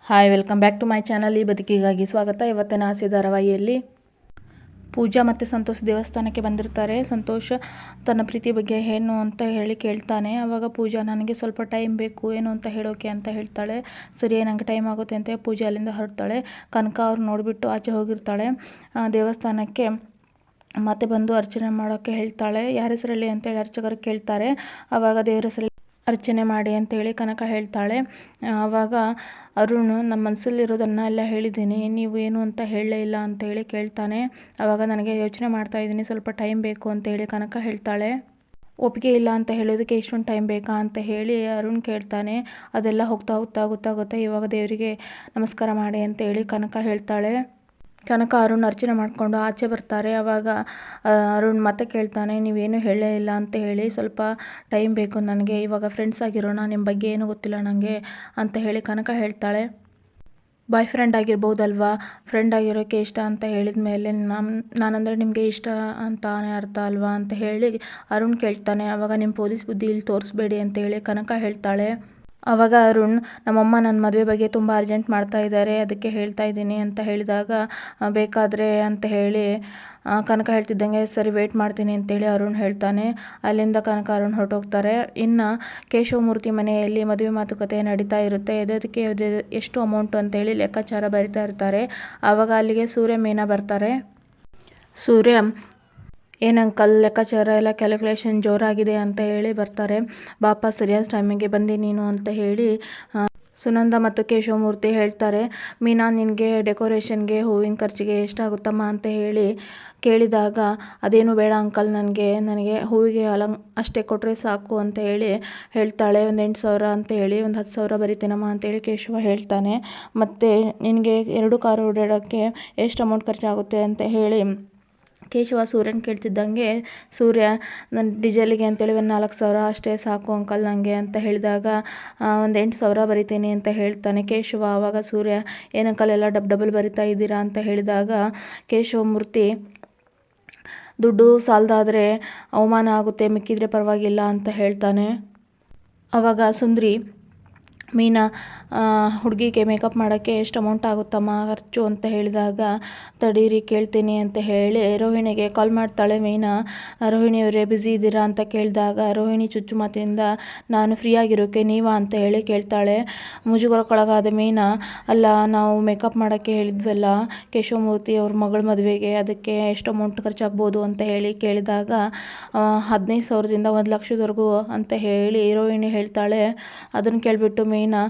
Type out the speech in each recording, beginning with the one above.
Hi, welcome back to my channel. ಈ ಬದುಕಿಗಾಗಿ ಸ್ವಾಗತ. ಇವತ್ತಿನ ಹಾಸ್ಯ ಧಾರಾವಾಹಿಯಲ್ಲಿ ಪೂಜಾ ಮತ್ತು ಸಂತೋಷ್ ದೇವಸ್ಥಾನಕ್ಕೆ ಬಂದಿರ್ತಾರೆ. ಸಂತೋಷ್ ತನ್ನ ಪ್ರೀತಿ ಬಗ್ಗೆ ಏನು ಅಂತ ಹೇಳಿ ಕೇಳ್ತಾನೆ. ಆವಾಗ ಪೂಜಾ ನನಗೆ ಸ್ವಲ್ಪ ಟೈಮ್ ಬೇಕು ಏನು ಅಂತ ಹೇಳೋಕೆ ಅಂತ ಹೇಳ್ತಾಳೆ. ಸರಿ, ನನಗೆ ಟೈಮ್ ಆಗುತ್ತೆ ಅಂತ ಪೂಜಾ ಅಲ್ಲಿಂದ ಹೊರಡ್ತಾಳೆ. ಕನಕ ಅವ್ರು ನೋಡಿಬಿಟ್ಟು ಆಚೆ ಹೋಗಿರ್ತಾಳೆ. ದೇವಸ್ಥಾನಕ್ಕೆ ಮತ್ತೆ ಬಂದು ಅರ್ಚನೆ ಮಾಡೋಕ್ಕೆ ಹೇಳ್ತಾಳೆ. ಯಾರ ಹೆಸರಲ್ಲಿ ಅಂತೇಳಿ ಅರ್ಚಕರು ಕೇಳ್ತಾರೆ. ಆವಾಗ ದೇವರ ಹೆಸರಲ್ಲಿ ಅರ್ಚನೆ ಮಾಡಿ ಅಂತೇಳಿ ಕನಕ ಹೇಳ್ತಾಳೆ. ಆವಾಗ ಅರುಣ್ ನಮ್ಮ ಮನಸ್ಸಲ್ಲಿರೋದನ್ನು ಎಲ್ಲ ಹೇಳಿದ್ದೀನಿ, ನೀವು ಏನು ಅಂತ ಹೇಳಲೇ ಇಲ್ಲ ಅಂತ ಹೇಳಿ ಕೇಳ್ತಾನೆ. ಆವಾಗ ನನಗೆ ಯೋಚನೆ ಮಾಡ್ತಾ ಇದ್ದೀನಿ, ಸ್ವಲ್ಪ ಟೈಮ್ ಬೇಕು ಅಂತ ಹೇಳಿ ಕನಕ ಹೇಳ್ತಾಳೆ. ಒಪ್ಪಿಗೆ ಇಲ್ಲ ಅಂತ ಹೇಳೋದಕ್ಕೆ ಇಷ್ಟೊಂದು ಟೈಮ್ ಬೇಕಾ ಅಂತ ಹೇಳಿ ಅರುಣ್ ಕೇಳ್ತಾನೆ. ಅದೆಲ್ಲ ಗೊತ್ತಾಗುತ್ತೆ, ಇವಾಗ ದೇವರಿಗೆ ನಮಸ್ಕಾರ ಮಾಡಿ ಅಂತ ಹೇಳಿ ಕನಕ ಹೇಳ್ತಾಳೆ. ಕನಕ ಅರುಣ್ ಅರ್ಚನೆ ಮಾಡಿಕೊಂಡು ಆಚೆ ಬರ್ತಾರೆ. ಆವಾಗ ಅರುಣ್ ಮತ್ತೆ ಕೇಳ್ತಾನೆ, ನೀವೇನು ಹೇಳಲೇ ಇಲ್ಲ ಅಂತ ಹೇಳಿ, ಸ್ವಲ್ಪ ಟೈಮ್ ಬೇಕು ನನಗೆ, ಇವಾಗ ಫ್ರೆಂಡ್ಸ್ ಆಗಿರೋಣ, ನಿಮ್ಮ ಬಗ್ಗೆ ಏನೂ ಗೊತ್ತಿಲ್ಲ ನನಗೆ ಅಂತ ಹೇಳಿ ಕನಕ ಹೇಳ್ತಾಳೆ. ಬಾಯ್ ಫ್ರೆಂಡ್ ಆಗಿರ್ಬೋದಲ್ವಾ, ಫ್ರೆಂಡ್ ಆಗಿರೋಕ್ಕೆ ಇಷ್ಟ ಅಂತ ಹೇಳಿದ ಮೇಲೆ ನಾನಂದರೆ ನಿಮಗೆ ಇಷ್ಟ ಅಂತಾನೆ ಅರ್ಥ ಅಲ್ವಾ ಅಂತ ಹೇಳಿ ಅರುಣ್ ಕೇಳ್ತಾನೆ. ಆವಾಗ ನಿಮ್ಮ ಪೊಲೀಸ್ ಬುದ್ಧಿ ಇಲ್ಲಿ ತೋರಿಸ್ಬೇಡಿ ಅಂತ ಹೇಳಿ ಕನಕ ಹೇಳ್ತಾಳೆ. ಆವಾಗ ಅರುಣ್, ನಮ್ಮಮ್ಮ ನನ್ನ ಮದುವೆ ಬಗ್ಗೆ ತುಂಬ ಅರ್ಜೆಂಟ್ ಮಾಡ್ತಾ ಇದ್ದಾರೆ, ಅದಕ್ಕೆ ಹೇಳ್ತಾ ಇದ್ದೀನಿ ಅಂತ ಹೇಳಿದಾಗ ಬೇಕಾದರೆ ಅಂತ ಹೇಳಿ ಕನಕ ಹೇಳ್ತಿದ್ದಂಗೆ ಸರಿ ವೆಯ್ಟ್ ಮಾಡ್ತೀನಿ ಅಂತೇಳಿ ಅರುಣ್ ಹೇಳ್ತಾನೆ. ಅಲ್ಲಿಂದ ಕನಕ ಅರುಣ್ ಹೊರಟೋಗ್ತಾರೆ. ಇನ್ನು ಕೇಶವಮೂರ್ತಿ ಮನೆಯಲ್ಲಿ ಮದುವೆ ಮಾತುಕತೆ ನಡೀತಾ ಇರುತ್ತೆ. ಅದಕ್ಕೆ ಎಷ್ಟು ಅಮೌಂಟು ಅಂತೇಳಿ ಲೆಕ್ಕಾಚಾರ ಬರಿತಾ ಇರ್ತಾರೆ. ಆವಾಗ ಅಲ್ಲಿಗೆ ಸೂರ್ಯ ಮೀನಾ ಬರ್ತಾರೆ. ಸೂರ್ಯ, ಏನಂಕಲ್ ಲೆಕ್ಕಾಚಾರ ಎಲ್ಲ ಕ್ಯಾಲ್ಕುಲೇಷನ್ ಜೋರಾಗಿದೆ ಅಂತ ಹೇಳಿ ಬರ್ತಾರೆ. ಬಾಪ ಸರಿಯಾದ ಟೈಮಿಗೆ ಬಂದಿ ನೀನು ಅಂತ ಹೇಳಿ ಸುನಂದ ಮತ್ತು ಕೇಶವಮೂರ್ತಿ ಹೇಳ್ತಾರೆ. ಮೀನಾ, ನಿನಗೆ ಡೆಕೋರೇಷನ್ಗೆ ಹೂವಿನ ಖರ್ಚಿಗೆ ಎಷ್ಟಾಗುತ್ತಮ್ಮ ಅಂತ ಹೇಳಿ ಕೇಳಿದಾಗ, ಅದೇನು ಬೇಡ ಅಂಕಲ್, ನನಗೆ ಹೂವಿಗೆ ಅಷ್ಟೇ ಕೊಟ್ಟರೆ ಸಾಕು ಅಂತ ಹೇಳಿ ಹೇಳ್ತಾಳೆ. ಒಂದು 8,000 ಅಂತ ಹೇಳಿ, ಒಂದು 10,000 ಬರಿತೀನಮ್ಮ ಅಂತೇಳಿ ಕೇಶವ ಹೇಳ್ತಾನೆ. ಮತ್ತು ನಿನಗೆ 2 ಕಾರು ಓಡಾಡೋಕ್ಕೆ ಎಷ್ಟು ಅಮೌಂಟ್ ಖರ್ಚಾಗುತ್ತೆ ಅಂತ ಹೇಳಿ ಕೇಶವ ಸೂರ್ಯನ ಕೇಳ್ತಿದ್ದಂಗೆ, ಸೂರ್ಯ ನನ್ನ ಡೀಸೆಲಿಗೆ ಅಂತೇಳಿ ಒಂದು 4,000 ಅಷ್ಟೇ ಸಾಕು ಅಂಕಲ್ ನನಗೆ ಅಂತ ಹೇಳಿದಾಗ, ಒಂದು 8,000 ಬರಿತೀನಿ ಅಂತ ಹೇಳ್ತಾನೆ ಕೇಶವ. ಆವಾಗ ಸೂರ್ಯ, ಏನಂಕಲ್ ಎಲ್ಲ ಡಬಲ್ ಬರಿತಾ ಇದ್ದೀರಾ ಅಂತ ಹೇಳಿದಾಗ ಕೇಶವಮೂರ್ತಿ, ದುಡ್ಡು ಸಾಲದಾದರೆ ಅವಮಾನ ಆಗುತ್ತೆ, ಮಿಕ್ಕಿದ್ರೆ ಪರವಾಗಿಲ್ಲ ಅಂತ ಹೇಳ್ತಾನೆ. ಆವಾಗ ಸುಂದ್ರಿ, ಮೀನಾ, ಹುಡುಗಿಗೆ ಮೇಕಪ್ ಮಾಡೋಕ್ಕೆ ಎಷ್ಟು ಅಮೌಂಟ್ ಆಗುತ್ತಮ್ಮ ಖರ್ಚು ಅಂತ ಹೇಳಿದಾಗ, ತಡೀರಿ ಕೇಳ್ತೀನಿ ಅಂತ ಹೇಳಿ ರೋಹಿಣಿಗೆ ಕಾಲ್ ಮಾಡ್ತಾಳೆ ಮೀನಾ. ರೋಹಿಣಿಯವರೇ ಬ್ಯುಸಿ ಇದ್ದೀರಾ ಅಂತ ಕೇಳಿದಾಗ ರೋಹಿಣಿ ಚುಚ್ಚು ಮಾತಿನಿಂದ, ನಾನು ಫ್ರೀ ಆಗಿರೋಕ್ಕೆ ನೀವಾ ಅಂತ ಹೇಳಿ ಕೇಳ್ತಾಳೆ. ಮುಜುಗರಕ್ಕೊಳಗಾದ ಮೀನಾ, ಅಲ್ಲ, ನಾವು ಮೇಕಪ್ ಮಾಡೋಕ್ಕೆ ಹೇಳಿದ್ವಲ್ಲ ಕೇಶವಮೂರ್ತಿ ಅವ್ರ ಮಗಳ ಮದುವೆಗೆ, ಅದಕ್ಕೆ ಎಷ್ಟು ಅಮೌಂಟ್ ಖರ್ಚಾಗ್ಬೋದು ಅಂತ ಹೇಳಿ ಕೇಳಿದಾಗ 15,000ದಿಂದ 1,00,000ವರೆಗೂ ಅಂತ ಹೇಳಿ ರೋಹಿಣಿ ಹೇಳ್ತಾಳೆ. ಅದನ್ನು ಕೇಳಿಬಿಟ್ಟು ಮೀನಾ,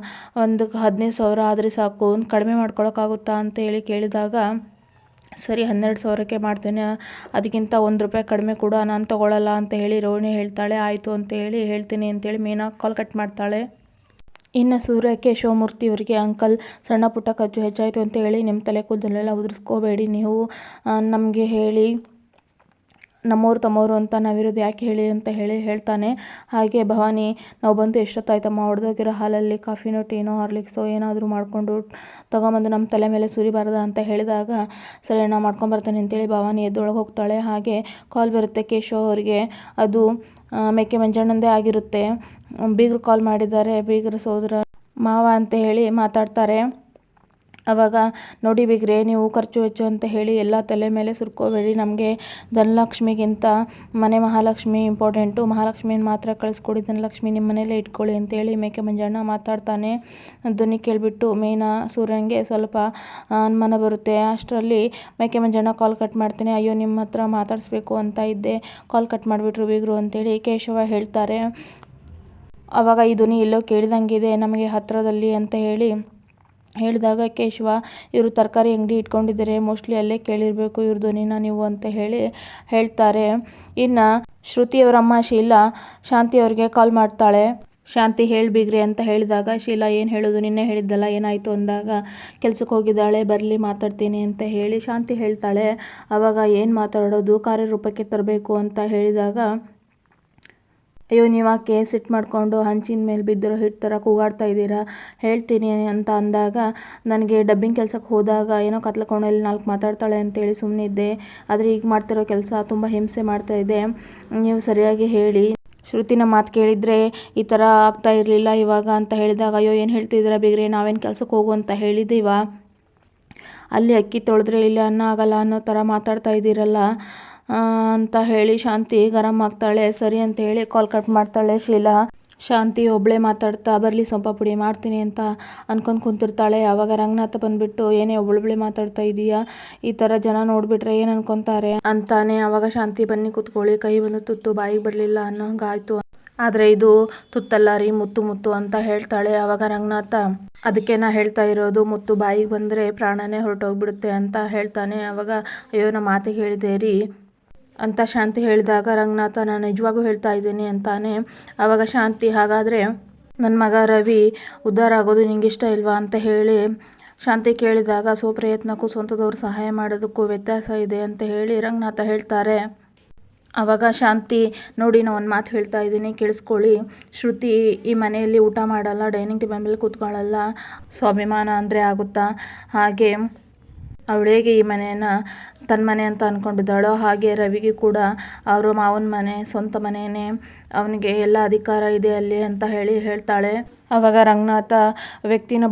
ಒಂದು 15,000 ಆದರೆ ಸಾಕು, ಕಡಿಮೆ ಮಾಡ್ಕೊಳಕ್ಕಾಗುತ್ತಾ ಅಂತ ಹೇಳಿ ಕೇಳಿದಾಗ, ಸರಿ 12,000ಕ್ಕೆ ಮಾಡ್ತೇನೆ, ಅದಕ್ಕಿಂತ ₹1 ಕಡಿಮೆ ಕೂಡ ನಾನು ತೊಗೊಳ್ಳಲ್ಲ ಅಂತ ಹೇಳಿ ರೋಹಿಣಿ ಹೇಳ್ತಾಳೆ. ಆಯಿತು ಅಂತ ಹೇಳಿ ಹೇಳ್ತೀನಿ ಅಂತೇಳಿ ಮೀನಾ ಕಾಲ್ ಕಟ್ ಮಾಡ್ತಾಳೆ. ಇನ್ನು ಸೂರ್ಯ ಕೇಶವಮೂರ್ತಿಯವರಿಗೆ, ಅಂಕಲ್ ಸಣ್ಣ ಪುಟ್ಟ ಖರ್ಚು ಹೆಚ್ಚಾಯಿತು ಅಂತ ಹೇಳಿ ನಿಮ್ಮ ತಲೆ ಕೂದಲೆಲ್ಲ ಉದುರಿಸ್ಕೋಬೇಡಿ, ನೀವು ನಮಗೆ ಹೇಳಿ, ನಮ್ಮವ್ರು ತಮ್ಮವರು ಅಂತ ನಾವಿರೋದು ಯಾಕೆ ಹೇಳಿ ಅಂತ ಹೇಳಿ ಹೇಳ್ತಾನೆ. ಹಾಗೆ ಭವಾನಿ, ನಾವು ಬಂದು ಎಷ್ಟೊತ್ತಾಯ್ತಮ್ಮ, ಹೊಡೆದೋಗಿರೋ ಹಾಲಲ್ಲಿ ಕಾಫಿನೋ ಟೀನೋ ಹಾರ್ಲಿಕ್ಸೋ ಏನಾದರೂ ಮಾಡಿಕೊಂಡು ತೊಗೊಂಬಂದು ನಮ್ಮ ತಲೆ ಮೇಲೆ ಸುರಿಬಾರ್ದ ಅಂತ ಹೇಳಿದಾಗ, ಸರಿ ಅಣ್ಣ ಮಾಡ್ಕೊಂಬರ್ತಾನೆ ಅಂತೇಳಿ ಭವಾನಿ ಎದ್ದೊಳಗೆ ಹೋಗ್ತಾಳೆ. ಹಾಗೆ ಕಾಲ್ ಬರುತ್ತೆ ಕೇಶವ್ ಅವರಿಗೆ. ಅದು ಮೇಕೆ ಮಂಜಣ್ಣಂದೇ ಆಗಿರುತ್ತೆ. ಬೀಗರು ಕಾಲ್ ಮಾಡಿದ್ದಾರೆ, ಬೀಗರ ಸೋದರ ಮಾವ ಅಂತ ಹೇಳಿ ಮಾತಾಡ್ತಾರೆ. ಆವಾಗ, ನೋಡಿ ಬೀಗ್ರೆ, ನೀವು ಖರ್ಚು ವೆಚ್ಚು ಅಂತ ಹೇಳಿ ಎಲ್ಲ ತಲೆ ಮೇಲೆ ಸುರ್ಕೋಬೇಡಿ, ನಮಗೆ ಧನಲಕ್ಷ್ಮಿಗಿಂತ ಮನೆ ಮಹಾಲಕ್ಷ್ಮಿ ಇಂಪಾರ್ಟೆಂಟು, ಮಹಾಲಕ್ಷ್ಮಿನ ಮಾತ್ರ ಕಳಿಸ್ಕೊಡಿ, ಧನಲಕ್ಷ್ಮಿ ನಿಮ್ಮ ಮನೇಲೇ ಇಟ್ಕೊಳ್ಳಿ ಅಂತೇಳಿ ಮೇಕೆ ಮಂಜಣ್ಣ ಮಾತಾಡ್ತಾನೆ. ಧ್ವನಿ ಕೇಳಿಬಿಟ್ಟು ಮೀನಾ ಸೂರ್ಯನಿಗೆ ಸ್ವಲ್ಪ ಅನುಮಾನ ಬರುತ್ತೆ. ಅಷ್ಟರಲ್ಲಿ ಮೇಕೆ ಮಂಜಣ್ಣ ಕಾಲ್ ಕಟ್ ಮಾಡ್ತೀನಿ. ಅಯ್ಯೋ, ನಿಮ್ಮ ಹತ್ರ ಮಾತಾಡಿಸ್ಬೇಕು ಅಂತ ಇದ್ದೆ, ಕಾಲ್ ಕಟ್ ಮಾಡಿಬಿಟ್ರು ಬೀಗರು ಅಂತೇಳಿ ಕೇಶವ ಹೇಳ್ತಾರೆ. ಆವಾಗ ಈ ಧ್ವನಿ ಎಲ್ಲೋ ಕೇಳಿದಂಗಿದೆ, ನಮಗೆ ಹತ್ತಿರದಲ್ಲಿ ಅಂತ ಹೇಳಿ ಹೇಳಿದಾಗ ಕೇಶವ, ಇವರು ತರಕಾರಿ ಅಂಗಡಿ ಇಟ್ಕೊಂಡಿದ್ದಾರೆ, ಮೋಸ್ಟ್ಲಿ ಅಲ್ಲೇ ಕೇಳಿರಬೇಕು ಇವ್ರ ಧ್ವನಿನ ನೀವು ಅಂತ ಹೇಳಿ ಹೇಳ್ತಾರೆ. ಇನ್ನು ಶ್ರುತಿಯವರ ಅಮ್ಮ ಶೀಲಾ ಶಾಂತಿಯವ್ರಿಗೆ ಕಾಲ್ ಮಾಡ್ತಾಳೆ. ಶಾಂತಿ, ಹೇಳಿ ಬೀಗ್ರೆ ಅಂತ ಹೇಳಿದಾಗ ಶೀಲಾ, ಏನು ಹೇಳೋದು, ನಿನ್ನೆ ಹೇಳಿದ್ದಲ್ಲ ಏನಾಯಿತು ಅಂದಾಗ, ಕೆಲ್ಸಕ್ಕೆ ಹೋಗಿದ್ದಾಳೆ, ಬರಲಿ ಮಾತಾಡ್ತೀನಿ ಅಂತ ಹೇಳಿ ಶಾಂತಿ ಹೇಳ್ತಾಳೆ. ಆವಾಗ ಏನು ಮಾತಾಡೋದು, ಕಾರ್ಯರೂಪಕ್ಕೆ ತರಬೇಕು ಅಂತ ಹೇಳಿದಾಗ, ಅಯ್ಯೋ, ನೀವಾಕೆ ಸಿಟ್ಟು ಮಾಡಿಕೊಂಡು ಹಂಚಿನ ಮೇಲೆ ಬಿದ್ದಿರೋ ಹಿಟ್ಟು ಥರ ಕೂಗಾಡ್ತಾ ಇದ್ದೀರಾ, ಹೇಳ್ತೀನಿ ಅಂತ ಅಂದಾಗ, ನನಗೆ ಡಬ್ಬಿಂಗ್ ಕೆಲಸಕ್ಕೆ ಹೋದಾಗ ಏನೋ ಕತ್ಲ ಕೋಣೆಯಲ್ಲಿ 4 ಮಾತಾಡ್ತಾಳೆ ಅಂತೇಳಿ ಸುಮ್ಮನಿದ್ದೆ, ಆದರೆ ಈಗ ಮಾಡ್ತಿರೋ ಕೆಲಸ ತುಂಬ ಹಿಂಸೆ ಮಾಡ್ತಾ ಇದೆ, ನೀವು ಸರಿಯಾಗಿ ಹೇಳಿ, ಶ್ರುತಿನ ಮಾತು ಕೇಳಿದರೆ ಈ ಥರ ಆಗ್ತಾ ಇರಲಿಲ್ಲ ಇವಾಗ ಅಂತ ಹೇಳಿದಾಗ, ಅಯ್ಯೋ ಏನು ಹೇಳ್ತಿದ್ದೀರಾ ಬಿಗ್ರೆ, ನಾವೇನು ಕೆಲ್ಸಕ್ಕೆ ಹೋಗು ಅಂತ ಹೇಳಿದ್ದೀವ, ಅಲ್ಲಿ ಅಕ್ಕಿ ತೊಳೆದ್ರೆ ಇಲ್ಲಿ ಅನ್ನ ಆಗಲ್ಲ ಅನ್ನೋ ಥರ ಮಾತಾಡ್ತಾ ಇದ್ದೀರಲ್ಲ ಅಂತ ಹೇಳಿ ಶಾಂತಿ ಗರಂ ಆಗ್ತಾಳೆ. ಸರಿ ಅಂತ ಹೇಳಿ ಕಾಲ್ ಕಟ್ ಮಾಡ್ತಾಳೆ ಶೀಲಾ. ಶಾಂತಿ ಒಬ್ಬಳೇ ಮಾತಾಡ್ತಾ ಬರಲಿ ಸೊಂಪ ಪುಡಿ ಮಾಡ್ತೀನಿ ಅಂತ ಅನ್ಕೊಂಡು ಕುಂತಿರ್ತಾಳೆ. ಆವಾಗ ರಂಗನಾಥ ಬಂದುಬಿಟ್ಟು ಏನೇ ಒಬ್ಬಳೊಬ್ಳೆ ಮಾತಾಡ್ತಾ ಇದೀಯಾ, ಈ ಥರ ಜನ ನೋಡಿಬಿಟ್ರೆ ಏನು ಅನ್ಕೊತಾರೆ ಅಂತಾನೆ. ಆವಾಗ ಶಾಂತಿ ಬನ್ನಿ ಕೂತ್ಕೊಳ್ಳಿ, ಕೈ ಬಂದು ತುತ್ತು ಬಾಯಿಗೆ ಬರಲಿಲ್ಲ ಅನ್ನೋ ಹಂಗಾಯ್ತು, ಆದರೆ ಇದು ತುತ್ತಲ್ಲ ರೀ ಮುತ್ತು ಮುತ್ತು ಅಂತ ಹೇಳ್ತಾಳೆ. ಆವಾಗ ರಂಗನಾಥ ಅದಕ್ಕೆ ನಾ ಹೇಳ್ತಾ ಇರೋದು, ಮುತ್ತು ಬಾಯಿಗೆ ಬಂದರೆ ಪ್ರಾಣನೇ ಹೊರಟೋಗ್ಬಿಡುತ್ತೆ ಅಂತ ಹೇಳ್ತಾನೆ. ಆವಾಗ ಅಯ್ಯೋ ನಮ್ಮ ಮಾತಿಗೆ ಹೇಳಿದೆ ರೀ ಅಂತ ಶಾಂತಿ ಹೇಳಿದಾಗ, ರಂಗನಾಥ ನಾನು ನಿಜವಾಗೂ ಹೇಳ್ತಾ ಇದ್ದೀನಿ ಅಂತಾನೆ. ಆವಾಗ ಶಾಂತಿ ಹಾಗಾದರೆ ನನ್ನ ಮಗ ರವಿ ಉದ್ಧಾರ ಆಗೋದು ನಿಂಗೆ ಇಷ್ಟ ಇಲ್ವಾ ಅಂತ ಹೇಳಿ ಶಾಂತಿ ಕೇಳಿದಾಗ, ಸ್ವಪ್ರಯತ್ನಕ್ಕೂ ಸ್ವಂತದವ್ರು ಸಹಾಯ ಮಾಡೋದಕ್ಕೂ ವ್ಯತ್ಯಾಸ ಇದೆ ಅಂತ ಹೇಳಿ ರಂಗನಾಥ ಹೇಳ್ತಾರೆ. ಆವಾಗ ಶಾಂತಿ ನೋಡಿ ನಾನು ಒಂದು ಮಾತು ಹೇಳ್ತಾ ಇದ್ದೀನಿ ಕೇಳಿಸ್ಕೊಳ್ಳಿ, ಶ್ರುತಿ ಈ ಮನೆಯಲ್ಲಿ ಊಟ ಮಾಡಲ್ಲ, ಡೈನಿಂಗ್ ಟೇಬಲ್ ಮೇಲೆ ಕೂತ್ಕೊಳ್ಳಲ್ಲ, ಸ್ವಾಭಿಮಾನ ಅಂದರೆ ಆಗುತ್ತಾ, ಹಾಗೆ ಅವಳು ಹೇಗೆ ಈ ಮನೆಯನ್ನು ತನ್ನ ಮನೆ ಅಂತ ಅಂದ್ಕೊಂಡಿದ್ದಾಳೋ ಹಾಗೆ ರವಿಗೆ ಕೂಡ ಅವರು ಮಾವನ ಮನೆ ಸ್ವಂತ ಮನೆಯೇ, ಅವನಿಗೆ ಎಲ್ಲ ಅಧಿಕಾರ ಇದೆ ಅಲ್ಲಿ ಅಂತ ಹೇಳಿ ಹೇಳ್ತಾಳೆ. ಆವಾಗ ರಂಗನಾಥ ವ್ಯಕ್ತಿನ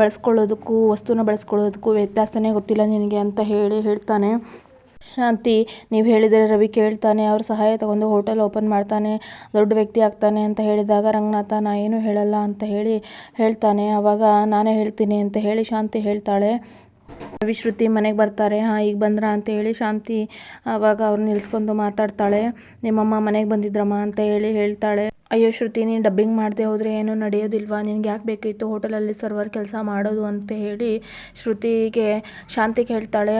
ಬಳಸ್ಕೊಳ್ಳೋದಕ್ಕೂ ವಸ್ತುನ ಬಳಸ್ಕೊಳ್ಳೋದಕ್ಕೂ ವ್ಯತ್ಯಾಸನೇ ಗೊತ್ತಿಲ್ಲ ನಿನಗೆ ಅಂತ ಹೇಳಿ ಹೇಳ್ತಾನೆ. ಶಾಂತಿ ನೀವು ಹೇಳಿದರೆ ರವಿ ಕೇಳ್ತಾನೆ, ಅವ್ರ ಸಹಾಯ ತಗೊಂಡು ಹೋಟೆಲ್ ಓಪನ್ ಮಾಡ್ತಾನೆ, ದೊಡ್ಡ ವ್ಯಕ್ತಿ ಆಗ್ತಾನೆ ಅಂತ ಹೇಳಿದಾಗ ರಂಗನಾಥ ನಾ ಏನೂ ಹೇಳಲ್ಲ ಅಂತ ಹೇಳಿ ಹೇಳ್ತಾನೆ. ಆವಾಗ ನಾನೇ ಹೇಳ್ತೀನಿ ಅಂತ ಹೇಳಿ ಶಾಂತಿ ಹೇಳ್ತಾಳೆ. ರವಿ ಶ್ರುತಿ ಮನೆಗೆ ಬರ್ತಾರೆ. ಈಗ ಬಂದ್ರಾ ಅಂತ ಹೇಳಿ ಶಾಂತಿ ಆವಾಗ ಅವ್ರನ್ನ ನಿಲ್ಸ್ಕೊಂಡು ಮಾತಾಡ್ತಾಳೆ. ನಿಮ್ಮಮ್ಮ ಮನೆಗೆ ಬಂದಿದ್ರಮ್ಮ ಅಂತ ಹೇಳಿ ಹೇಳ್ತಾಳೆ. ಅಯ್ಯೋ ಶ್ರುತಿ ನೀನು ಡಬ್ಬಿಂಗ್ ಮಾಡದೆ ಹೋದರೆ ಏನೂ ನಡೆಯೋದಿಲ್ವಾ, ನಿನ್ಗೆ ಯಾಕೆ ಬೇಕಿತ್ತು ಹೋಟೆಲಲ್ಲಿ ಸರ್ವರ್ ಕೆಲಸ ಮಾಡೋದು ಅಂತ ಹೇಳಿ ಶ್ರುತಿಗೆ ಶಾಂತಿ ಹೇಳ್ತಾಳೆ.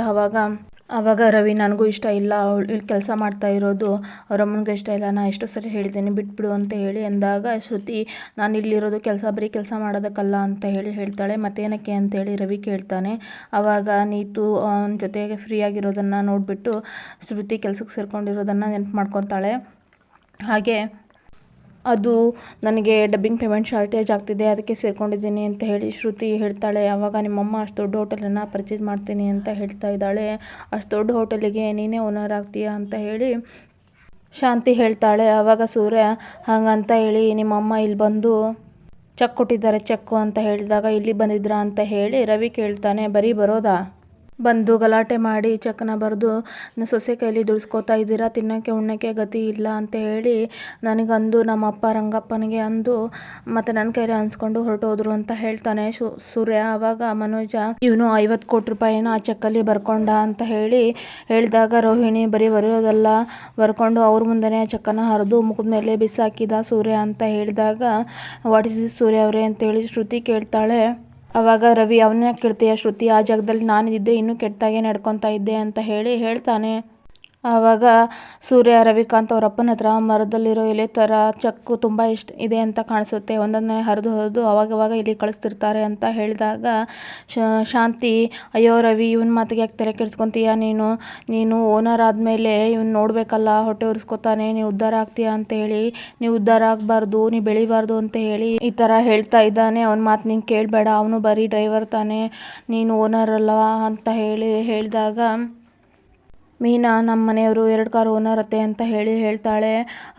ಆವಾಗ ರವಿ ನನಗೂ ಇಷ್ಟ ಇಲ್ಲ ಇಲ್ಲಿ ಕೆಲಸ ಮಾಡ್ತಾ ಇರೋದು, ಅವ್ರ ಅಮ್ಮನಿಗೆ ಇಷ್ಟ ಇಲ್ಲ, ನಾ ಎಷ್ಟು ಸರಿ ಹೇಳಿದ್ದೀನಿ ಬಿಟ್ಬಿಡು ಅಂತ ಹೇಳಿ ಅಂದಾಗ ಶ್ರುತಿ ನಾನು ಇಲ್ಲಿರೋದು ಬರೀ ಕೆಲಸ ಮಾಡೋದಕ್ಕಲ್ಲ ಅಂತ ಹೇಳಿ ಹೇಳ್ತಾಳೆ. ಮತ್ತೇನಕ್ಕೆ ಅಂತೇಳಿ ರವಿ ಕೇಳ್ತಾನೆ. ಆವಾಗ ನೀತು ಅವನ ಜೊತೆಗೆ ಫ್ರೀ ಆಗಿರೋದನ್ನು ನೋಡಿಬಿಟ್ಟು ಶ್ರುತಿ ಕೆಲಸಕ್ಕೆ ಸೇರ್ಕೊಂಡಿರೋದನ್ನು ನೆನಪು ಮಾಡ್ಕೊತಾಳೆ. ಹಾಗೆ ಅದು ನನಗೆ ಡಬ್ಬಿಂಗ್ ಪೇಮೆಂಟ್ ಶಾರ್ಟೇಜ್ ಆಗ್ತಿದೆ ಅದಕ್ಕೆ ಸೇರ್ಕೊಂಡಿದ್ದೀನಿ ಅಂತ ಹೇಳಿ ಶ್ರುತಿ ಹೇಳ್ತಾಳೆ. ಆವಾಗ ನಿಮ್ಮಮ್ಮ ಅಷ್ಟು ದೊಡ್ಡ ಹೋಟೆಲನ್ನು ಪರ್ಚೇಸ್ ಮಾಡ್ತೀನಿ ಅಂತ ಹೇಳ್ತಾ ಇದ್ದಾಳೆ, ಅಷ್ಟು ದೊಡ್ಡ ಹೋಟೆಲಿಗೆ ನೀನೇ ಓನರ್ ಆಗ್ತೀಯಾ ಅಂತ ಹೇಳಿ ಶಾಂತಿ ಹೇಳ್ತಾಳೆ. ಆವಾಗ ಸೂರ್ಯ ಹಾಗಂತ ಹೇಳಿ ನಿಮ್ಮಮ್ಮ ಇಲ್ಲಿ ಬಂದು ಚೆಕ್ ಕೊಟ್ಟಿದ್ದಾರೆ ಚೆಕ್ಕು ಅಂತ ಹೇಳಿದಾಗ ಇಲ್ಲಿ ಬಂದಿದ್ರಾ ಅಂತ ಹೇಳಿ ರವಿ ಕೇಳ್ತಾನೆ. ಬರೀ ಬರೋದಾ, ಬಂದು ಗಲಾಟೆ ಮಾಡಿ ಚೆಕ್ನ ಬರೆದು ಸೊಸೆ ಕೈಲಿ ದುಡಿಸ್ಕೋತಾ ಇದ್ದೀರಾ, ತಿನ್ನೋಕ್ಕೆ ಉಣ್ಣೋಕ್ಕೆ ಗತಿ ಇಲ್ಲ ಅಂತ ಹೇಳಿ ನನಗಂದು ನಮ್ಮ ಅಪ್ಪ ರಂಗಪ್ಪನಿಗೆ ಅಂದು ಮತ್ತು ನನ್ನ ಕೈಲಿ ಅನ್ಸ್ಕೊಂಡು ಹೊರಟೋದ್ರು ಅಂತ ಹೇಳ್ತಾನೆ ಸೂರ್ಯ. ಆವಾಗ ಮನೋಜ ಇವನು 50 ಕೋಟಿ ರೂಪಾಯಿನ ಆ ಚೆಕ್ಕಲ್ಲಿ ಬರ್ಕೊಂಡ ಅಂತ ಹೇಳಿ ಹೇಳಿದಾಗ ರೋಹಿಣಿ ಬರೀ ಬರೆಯೋದಲ್ಲ ಬರ್ಕೊಂಡು ಅವ್ರ ಮುಂದೆನೇ ಆ ಚೆಕ್ಕನ್ನು ಹರಿದು ಮುಖದ ಮೇಲೆ ಬಿಸಾಕಿದ ಸೂರ್ಯ ಅಂತ ಹೇಳಿದಾಗ ವಾಟ್ ಇಸ್ ದಿಸ್ ಸೂರ್ಯ ಅವರೇ ಅಂತೇಳಿ ಶ್ರುತಿ ಕೇಳ್ತಾಳೆ. ಆವಾಗ ರವಿ ಅವನ್ನ ಕೇಳ್ತೀಯ ಶ್ರುತಿ, ಆ ಜಾಗದಲ್ಲಿ ನಾನಿದ್ದೆ ಇನ್ನೂ ಕೆಟ್ಟದಾಗೆ ನಡ್ಕೊತಾ ಇದ್ದೆ ಅಂತ ಹೇಳಿ ಹೇಳ್ತಾನೆ. ಆವಾಗ ಸೂರ್ಯ ರವಿಕಾಂತ್ ಅವ್ರ ಅಪ್ಪನ ಹತ್ರ ಮರದಲ್ಲಿರೋ ಎಲೆ ಥರ ಚೆಕ್ಕು ತುಂಬ ಇಷ್ಟ ಇದೆ ಅಂತ ಕಾಣಿಸುತ್ತೆ, ಒಂದೊಂದನ್ನೇ ಹರಿದು ಅವಾಗವಾಗ ಇಲ್ಲಿ ಕಳಿಸ್ತಿರ್ತಾರೆ ಅಂತ ಹೇಳಿದಾಗ ಶಾಂತಿ ಅಯ್ಯೋ ರವಿ ಇವನ ಮಾತಿಗೆ ಯಾಕೆ ತಲೆ ಕೆಡಿಸ್ಕೊತೀಯ, ನೀನು ಓನರ್ ಆದಮೇಲೆ ಇವನು ನೋಡಬೇಕಲ್ಲ, ಹೊಟ್ಟೆ ಉರಿಸ್ಕೊತಾನೆ, ನೀವು ಉದ್ಧಾರ ಆಗ್ತೀಯಾ ಅಂತ ಹೇಳಿ, ನೀವು ಉದ್ಧಾರ ಆಗಬಾರ್ದು, ನೀವು ಬೆಳಿಬಾರ್ದು ಅಂತ ಹೇಳಿ ಈ ಥರ ಹೇಳ್ತಾ ಇದ್ದಾನೆ. ಅವನ ಮಾತು ನೀನು ಕೇಳಬೇಡ, ಅವನು ಬರೀ ಡ್ರೈವರ್ ತಾನೆ, ನೀನು ಓನರ್ ಅಲ್ಲ ಅಂತ ಹೇಳಿ ಹೇಳಿದಾಗ ಮೀನಾ ನಮ್ಮ ಮನೆಯವರು 2 ಕಾರ್ ಓನರ್ ಅತ್ತೆ ಅಂತ ಹೇಳಿ ಹೇಳ್ತಾಳೆ.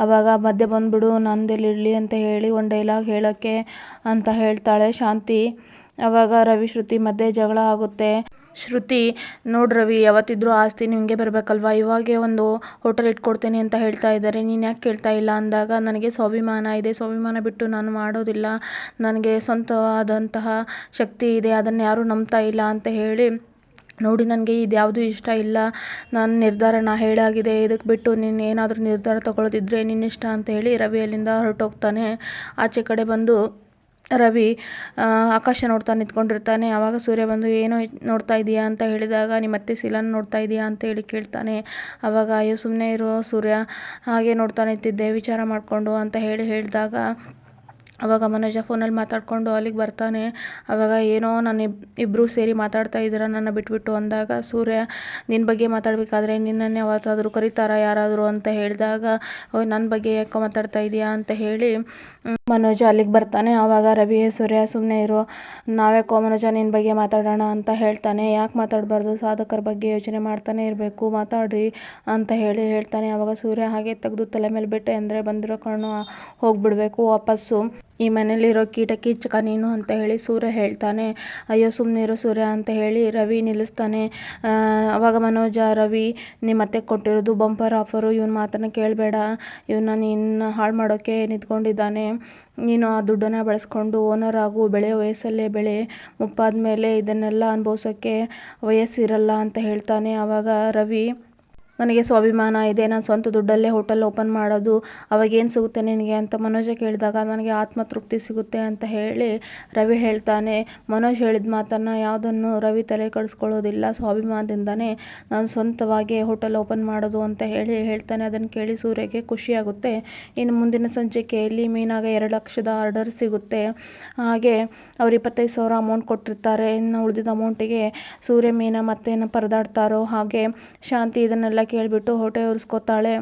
ಆವಾಗ ಮಧ್ಯೆ ಬಂದುಬಿಡು ನಂದೆಲ್ಲಿರಲಿ ಅಂತ ಹೇಳಿ ಒಂದು ಡೈಲಾಗ್ ಹೇಳೋಕ್ಕೆ ಅಂತ ಹೇಳ್ತಾಳೆ ಶಾಂತಿ. ಆವಾಗ ರವಿ ಶ್ರುತಿ ಮಧ್ಯೆ ಜಗಳ ಆಗುತ್ತೆ. ಶ್ರುತಿ ನೋಡು ರವಿ ಯಾವತ್ತಿದ್ರೂ ಆಸ್ತಿ ನಿಮಗೆ ಬರಬೇಕಲ್ವಾ, ಇವಾಗೆ ಒಂದು ಹೋಟೆಲ್ ಇಟ್ಕೊಡ್ತೀನಿ ಅಂತ ಹೇಳ್ತಾ ಇದ್ದಾರೆ, ನೀನು ಯಾಕೆ ಕೇಳ್ತಾ ಇಲ್ಲ ಅಂದಾಗ ನನಗೆ ಸ್ವಾಭಿಮಾನ ಇದೆ, ಸ್ವಾಭಿಮಾನ ಬಿಟ್ಟು ನಾನು ಮಾಡೋದಿಲ್ಲ, ನನಗೆ ಸ್ವಂತವಾದಂತಹ ಶಕ್ತಿ ಇದೆ, ಅದನ್ನು ಯಾರೂ ನಂಬ್ತಾ ಇಲ್ಲ ಅಂತ ಹೇಳಿ ನೋಡಿ ನನಗೆ ಇದ್ಯಾವುದೂ ಇಷ್ಟ ಇಲ್ಲ, ನನ್ನ ನಿರ್ಧಾರ ಹೇಳಾಗಿದೆ, ಇದಕ್ಕೆ ಬಿಟ್ಟು ನೀನು ಏನಾದರೂ ನಿರ್ಧಾರ ತಗೊಳ್ಳೋದಿದ್ರೆ ನಿನ್ನಿಷ್ಟ ಅಂತ ಹೇಳಿ ರವಿ ಅಲ್ಲಿಂದ ಹೊರಟೋಗ್ತಾನೆ. ಆಚೆ ಕಡೆ ಬಂದು ರವಿ ಆಕಾಶ ನೋಡ್ತಾ ನಿಂತ್ಕೊಂಡಿರ್ತಾನೆ. ಆವಾಗ ಸೂರ್ಯ ಬಂದು ಏನೋ ನೋಡ್ತಾ ಇದೀಯಾ ಅಂತ ಹೇಳಿದಾಗ ನಿಮ್ಮತ್ತೆ ಶೀಲಾನ ನೋಡ್ತಾ ಇದೀಯಾ ಅಂತ ಹೇಳಿ ಕೇಳ್ತಾನೆ. ಆವಾಗ ಅಯ್ಯೋ ಸುಮ್ಮನೆ ಇರೋ ಸೂರ್ಯ, ಹಾಗೆ ನೋಡ್ತಾ ನಿಂತಿದ್ದೆ ವಿಚಾರ ಮಾಡಿಕೊಂಡು ಅಂತ ಹೇಳಿದಾಗ ಆವಾಗ ಮನೋಜ ಫೋನಲ್ಲಿ ಮಾತಾಡಿಕೊಂಡು ಅಲ್ಲಿಗೆ ಬರ್ತಾನೆ. ಆವಾಗ ಏನೋ ಇಬ್ಬರು ಸೇರಿ ಮಾತಾಡ್ತಾ ಇದ್ದೀರಾ ನನ್ನ ಬಿಟ್ಬಿಟ್ಟು ಅಂದಾಗ ಸೂರ್ಯ ನಿನ್ನ ಬಗ್ಗೆ ಮಾತಾಡಬೇಕಾದ್ರೆ ನಿನ್ನನ್ನು ಯಾವತ್ತಾದರೂ ಕರೀತಾರಾ ಯಾರಾದರೂ ಅಂತ ಹೇಳಿದಾಗ ನನ್ನ ಬಗ್ಗೆ ಯಾಕೋ ಮಾತಾಡ್ತಾ ಇದೆಯಾ ಅಂತ ಹೇಳಿ ಮನೋಜ ಅಲ್ಲಿಗೆ ಬರ್ತಾನೆ. ಆವಾಗ ರವಿ, ಸೂರ್ಯ ಸುಮ್ಮನೆ ಇರು, ನಾವ್ಯಾಕೋ ಮನೋಜ ನಿನ್ನ ಬಗ್ಗೆ ಮಾತಾಡೋಣ ಅಂತ ಹೇಳ್ತಾನೆ. ಯಾಕೆ ಮಾತಾಡಬಾರ್ದು, ಸಾಧಕರ ಬಗ್ಗೆ ಯೋಚನೆ ಮಾಡ್ತಾನೆ ಇರಬೇಕು, ಮಾತಾಡ್ರಿ ಅಂತ ಹೇಳ್ತಾನೆ. ಆವಾಗ ಸೂರ್ಯ ಹಾಗೆ ತೆಗೆದು ತಲೆ ಮೇಲೆ ಬಿಟ್ಟೆ ಅಂದರೆ ಬಂದಿರೋ ಕಣ್ಣು ಹೋಗ್ಬಿಡ್ಬೇಕು ವಾಪಸ್ಸು. ಈ ಮನೇಲಿರೋ ಕೀಟ ಕೀಚಕ ನೀನು ಅಂತ ಹೇಳಿ ಸೂರ್ಯ ಹೇಳ್ತಾನೆ. ಅಯ್ಯೋ ಸುಮ್ಮನಿರೋ ಸೂರ್ಯ ಅಂತ ಹೇಳಿ ರವಿ ನಿಲ್ಲಿಸ್ತಾನೆ. ಅವಾಗ ಮನೋಜ, ರವಿ ನಿಮ್ಮ ಅತ್ತೆ ಕೊಟ್ಟಿರೋದು ಬಂಪರ್ ಆಫರು, ಇವನ ಮಾತನ್ನು ಕೇಳಬೇಡ, ಇವನ್ನ ನೀನು ಹಾಳು ಮಾಡೋಕ್ಕೆ ನಿಂತ್ಕೊಂಡಿದ್ದಾನೆ, ನೀನು ಆ ದುಡ್ಡನ್ನು ಬಳಸ್ಕೊಂಡು ಓನರ್ ಆಗು, ಬೆಳೆಯೋ ವಯಸ್ಸಲ್ಲೇ ಬೆಳೆ, ಮುಪ್ಪಾದ ಮೇಲೆ ಇದನ್ನೆಲ್ಲ ಅನುಭವಿಸೋಕ್ಕೆ ವಯಸ್ಸಿರಲ್ಲ ಅಂತ ಹೇಳ್ತಾನೆ. ಆವಾಗ ರವಿ, ನನಗೆ ಸ್ವಾಭಿಮಾನ ಇದೆ, ನಾನು ಸ್ವಂತ ದುಡ್ಡಲ್ಲೇ ಹೋಟೆಲ್ ಓಪನ್ ಮಾಡೋದು, ಅವಾಗೇನು ಸಿಗುತ್ತೆ ನಿನಗೆ ಅಂತ ಮನೋಜ ಕೇಳಿದಾಗ ನನಗೆ ಆತ್ಮತೃಪ್ತಿ ಸಿಗುತ್ತೆ ಅಂತ ಹೇಳಿ ರವಿ ಹೇಳ್ತಾನೆ. ಮನೋಜ್ ಹೇಳಿದ ಮಾತನ್ನು ಯಾವುದನ್ನು ರವಿ ತಲೆ ಕೆಡಿಸ್ಕೊಳ್ಳೋದಿಲ್ಲ, ಸ್ವಾಭಿಮಾನದಿಂದನೇ ನಾನು ಸ್ವಂತವಾಗಿ ಹೋಟೆಲ್ ಓಪನ್ ಮಾಡೋದು ಅಂತ ಹೇಳ್ತಾನೆ. ಅದನ್ನು ಕೇಳಿ ಸೂರ್ಯಗೆ ಖುಷಿಯಾಗುತ್ತೆ. ಇನ್ನು ಮುಂದಿನ ಸಂಚಿಕೆಯಲ್ಲಿ ಮೀನಾಗೆ 2 ಲಕ್ಷದ ಆರ್ಡರ್ ಸಿಗುತ್ತೆ. ಹಾಗೆ ಅವ್ರು 25,000 ಅಮೌಂಟ್ ಕೊಟ್ಟಿರ್ತಾರೆ. ಇನ್ನು ಉಳಿದಿದ್ದ ಅಮೌಂಟಿಗೆ ಸೂರ್ಯ, ಮೀನಾ ಮತ್ತೇನು ಪರದಾಡ್ತಾರೋ ಹಾಗೆ ಶಾಂತಿ ಇದನ್ನೆಲ್ಲ ಕೇಳಿಬಿಟ್ಟು ಹೊಟ್ಟೆ ಉರಿಸ್ಕೋತಾಳೆ.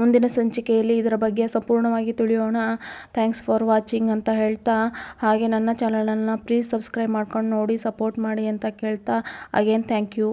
ಮುಂದಿನ ಸಂಚಿಕೆಯಲ್ಲಿ ಇದರ ಬಗ್ಗೆ ಸಂಪೂರ್ಣವಾಗಿ ತಿಳಿಯೋಣ. ಥ್ಯಾಂಕ್ಸ್ ಫಾರ್ ವಾಚಿಂಗ್ ಅಂತ ಹೇಳ್ತಾ, ಹಾಗೆ ನನ್ನ ಚಾನಲನ್ನು ಪ್ಲೀಸ್ ಸಬ್ಸ್ಕ್ರೈಬ್ ಮಾಡ್ಕೊಂಡು ನೋಡಿ, ಸಪೋರ್ಟ್ ಮಾಡಿ ಅಂತ ಕೇಳ್ತಾ, ಅಗೇನ್ ಥ್ಯಾಂಕ್ ಯು.